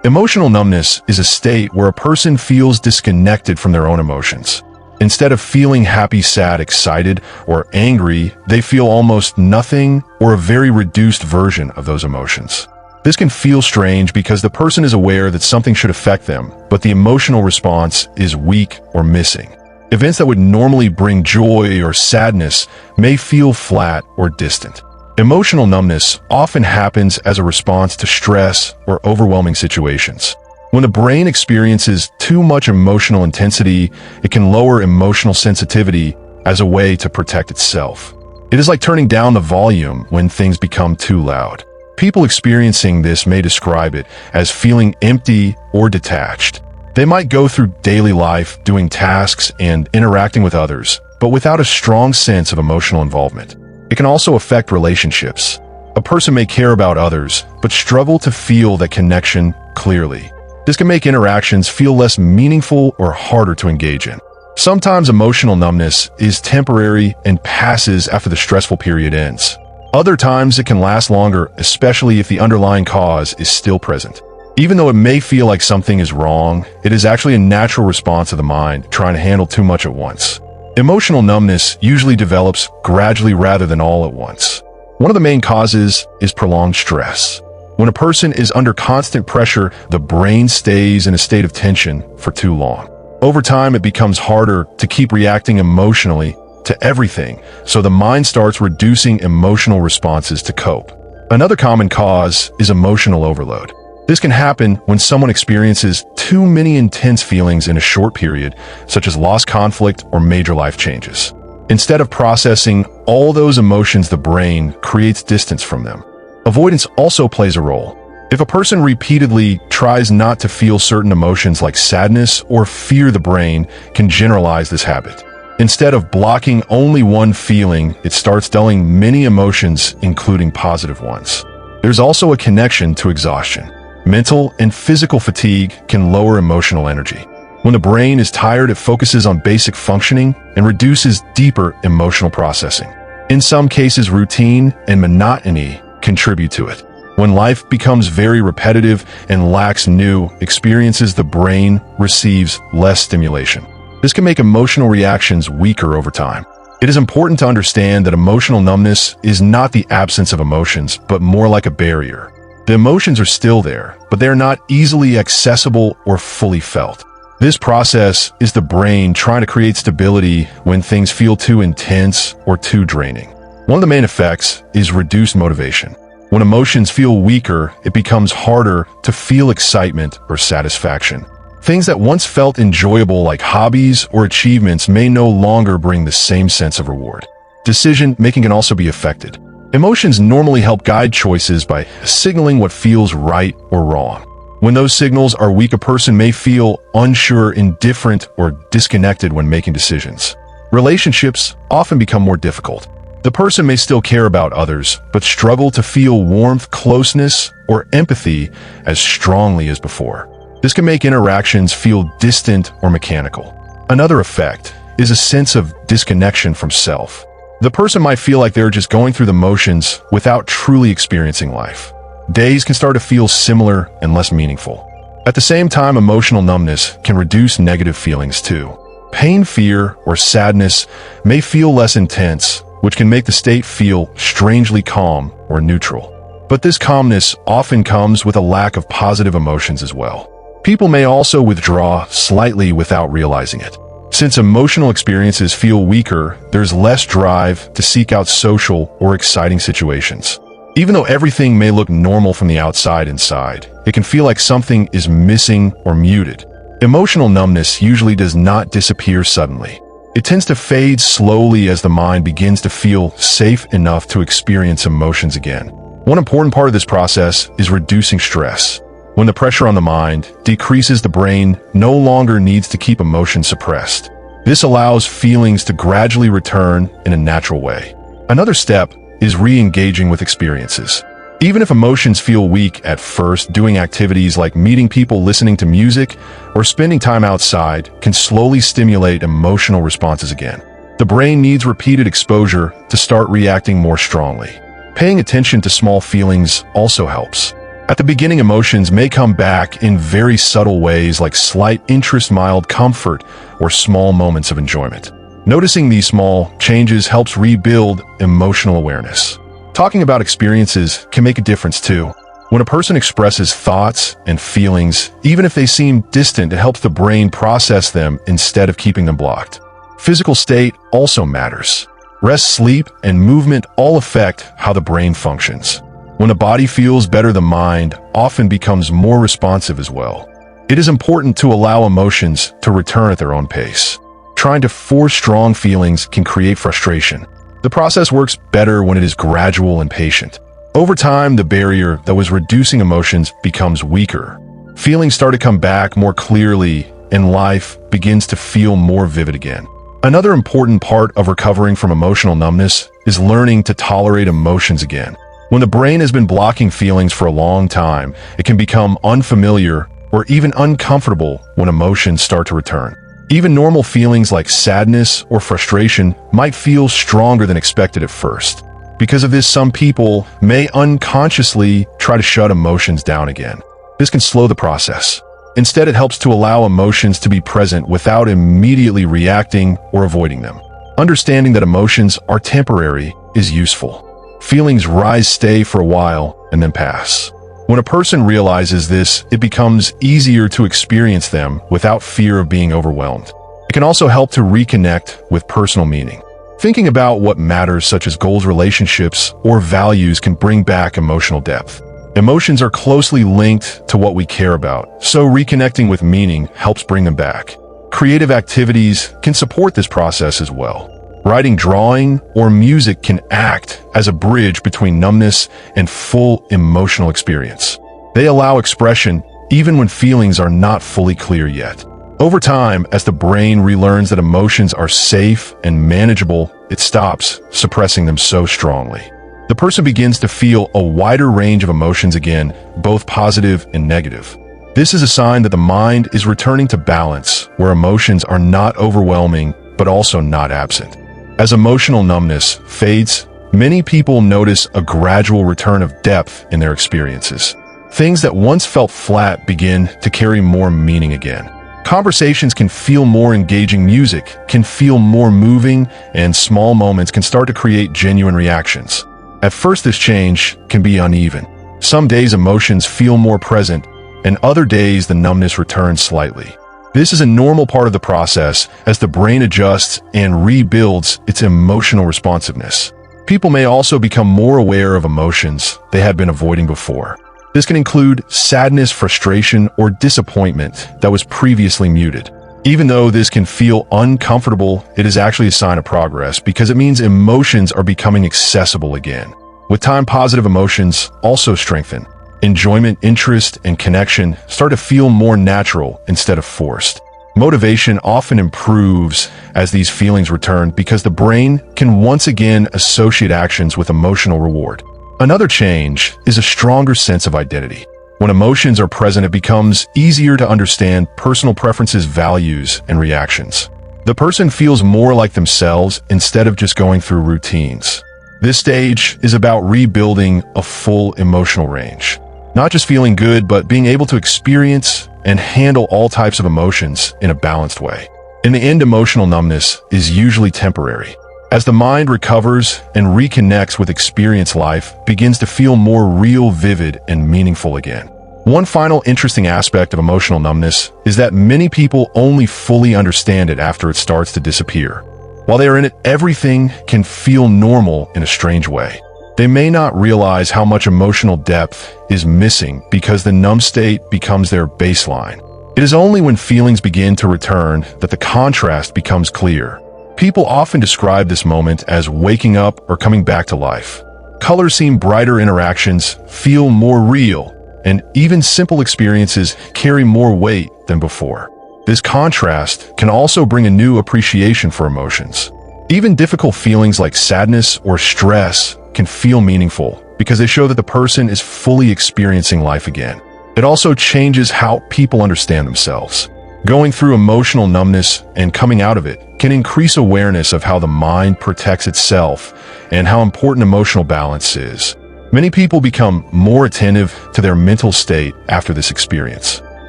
Emotional numbness is a state where a person feels disconnected from their own emotions. Instead of feeling happy, sad, excited, or angry, they feel almost nothing or a very reduced version of those emotions. This can feel strange because the person is aware that something should affect them, but the emotional response is weak or missing. Events that would normally bring joy or sadness may feel flat or distant. Emotional numbness often happens as a response to stress or overwhelming situations. When the brain experiences too much emotional intensity, it can lower emotional sensitivity as a way to protect itself. It is like turning down the volume when things become too loud. People experiencing this may describe it as feeling empty or detached. They might go through daily life doing tasks and interacting with others, but without a strong sense of emotional involvement. It can also affect relationships. A person may care about others, but struggle to feel that connection clearly. This can make interactions feel less meaningful or harder to engage in. Sometimes emotional numbness is temporary and passes after the stressful period ends. Other times it can last longer, especially if the underlying cause is still present. Even though it may feel like something is wrong, it is actually a natural response of the mind trying to handle too much at once. Emotional numbness usually develops gradually rather than all at once. One of the main causes is prolonged stress. When a person is under constant pressure, the brain stays in a state of tension for too long. Over time, it becomes harder to keep reacting emotionally to everything, so the mind starts reducing emotional responses to cope. Another common cause is emotional overload. This can happen when someone experiences too many intense feelings in a short period, such as loss, conflict, or major life changes. Instead of processing all those emotions, the brain creates distance from them. Avoidance also plays a role. If a person repeatedly tries not to feel certain emotions like sadness or fear, the brain can generalize this habit. Instead of blocking only one feeling, it starts dulling many emotions, including positive ones. There's also a connection to exhaustion. Mental and physical fatigue can lower emotional energy. When the brain is tired, it focuses on basic functioning and reduces deeper emotional processing. In some cases, routine and monotony contribute to it. When life becomes very repetitive and lacks new experiences, the brain receives less stimulation. This can make emotional reactions weaker over time. It is important to understand that emotional numbness is not the absence of emotions, but more like a barrier. The emotions are still there, but they are not easily accessible or fully felt. This process is the brain trying to create stability when things feel too intense or too draining. One of the main effects is reduced motivation. When emotions feel weaker, it becomes harder to feel excitement or satisfaction. Things that once felt enjoyable, like hobbies or achievements, may no longer bring the same sense of reward. Decision-making can also be affected. Emotions normally help guide choices by signaling what feels right or wrong. When those signals are weak, a person may feel unsure, indifferent, or disconnected when making decisions. Relationships often become more difficult. The person may still care about others, but struggle to feel warmth, closeness, or empathy as strongly as before. This can make interactions feel distant or mechanical. Another effect is a sense of disconnection from self. The person might feel like they're just going through the motions without truly experiencing life. Days can start to feel similar and less meaningful. At the same time, emotional numbness can reduce negative feelings too. Pain, fear, or sadness may feel less intense, which can make the state feel strangely calm or neutral. But this calmness often comes with a lack of positive emotions as well. People may also withdraw slightly without realizing it. Since emotional experiences feel weaker, there's less drive to seek out social or exciting situations. Even though everything may look normal from the outside, inside, it can feel like something is missing or muted. Emotional numbness usually does not disappear suddenly. It tends to fade slowly as the mind begins to feel safe enough to experience emotions again. One important part of this process is reducing stress. When the pressure on the mind decreases, the brain no longer needs to keep emotions suppressed. This allows feelings to gradually return in a natural way. Another step is re-engaging with experiences. Even if emotions feel weak at first, doing activities like meeting people, listening to music, or spending time outside can slowly stimulate emotional responses again. The brain needs repeated exposure to start reacting more strongly. Paying attention to small feelings also helps. At the beginning, emotions may come back in very subtle ways like slight interest, mild comfort, or small moments of enjoyment. Noticing these small changes helps rebuild emotional awareness. Talking about experiences can make a difference too. When a person expresses thoughts and feelings, even if they seem distant, it helps the brain process them instead of keeping them blocked. Physical state also matters. Rest, sleep, and movement all affect how the brain functions. When the body feels better, the mind often becomes more responsive as well. It is important to allow emotions to return at their own pace. Trying to force strong feelings can create frustration. The process works better when it is gradual and patient. Over time, the barrier that was reducing emotions becomes weaker. Feelings start to come back more clearly, and life begins to feel more vivid again. Another important part of recovering from emotional numbness is learning to tolerate emotions again. When the brain has been blocking feelings for a long time, it can become unfamiliar or even uncomfortable when emotions start to return. Even normal feelings like sadness or frustration might feel stronger than expected at first. Because of this, some people may unconsciously try to shut emotions down again. This can slow the process. Instead, it helps to allow emotions to be present without immediately reacting or avoiding them. Understanding that emotions are temporary is useful. Feelings rise, stay for a while, and then pass. When a person realizes this, it becomes easier to experience them without fear of being overwhelmed. It can also help to reconnect with personal meaning. Thinking about what matters, such as goals, relationships, or values, can bring back emotional depth. Emotions are closely linked to what we care about, so reconnecting with meaning helps bring them back. Creative activities can support this process as well. Writing, drawing, or music can act as a bridge between numbness and full emotional experience. They allow expression even when feelings are not fully clear yet. Over time, as the brain relearns that emotions are safe and manageable, it stops suppressing them so strongly. The person begins to feel a wider range of emotions again, both positive and negative. This is a sign that the mind is returning to balance, where emotions are not overwhelming, but also not absent. As emotional numbness fades, many people notice a gradual return of depth in their experiences. Things that once felt flat begin to carry more meaning again. Conversations can feel more engaging, music can feel more moving, and small moments can start to create genuine reactions. At first, this change can be uneven. Some days emotions feel more present, and other days the numbness returns slightly. This is a normal part of the process as the brain adjusts and rebuilds its emotional responsiveness. People may also become more aware of emotions they had been avoiding before. This can include sadness, frustration, or disappointment that was previously muted. Even though this can feel uncomfortable, it is actually a sign of progress because it means emotions are becoming accessible again. With time, positive emotions also strengthen. Enjoyment, interest, and connection start to feel more natural instead of forced. Motivation often improves as these feelings return because the brain can once again associate actions with emotional reward. Another change is a stronger sense of identity. When emotions are present, it becomes easier to understand personal preferences, values, and reactions. The person feels more like themselves instead of just going through routines. This stage is about rebuilding a full emotional range. Not just feeling good, but being able to experience and handle all types of emotions in a balanced way. In the end, emotional numbness is usually temporary. As the mind recovers and reconnects with experience, life begins to feel more real, vivid, and meaningful again. One final interesting aspect of emotional numbness is that many people only fully understand it after it starts to disappear. While they are in it, everything can feel normal in a strange way. They may not realize how much emotional depth is missing because the numb state becomes their baseline. It is only when feelings begin to return that the contrast becomes clear. People often describe this moment as waking up or coming back to life. Colors seem brighter, interactions feel more real, and even simple experiences carry more weight than before. This contrast can also bring a new appreciation for emotions. Even difficult feelings like sadness or stress can feel meaningful because they show that the person is fully experiencing life again. It also changes how people understand themselves. Going through emotional numbness and coming out of it can increase awareness of how the mind protects itself and how important emotional balance is. Many people become more attentive to their mental state after this experience.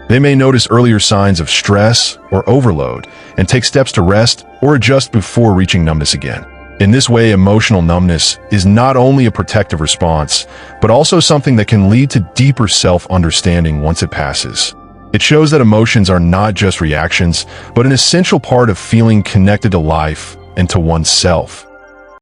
They may notice earlier signs of stress or overload and take steps to rest or adjust before reaching numbness again. In this way, emotional numbness is not only a protective response, but also something that can lead to deeper self-understanding once it passes. It shows that emotions are not just reactions, but an essential part of feeling connected to life and to oneself.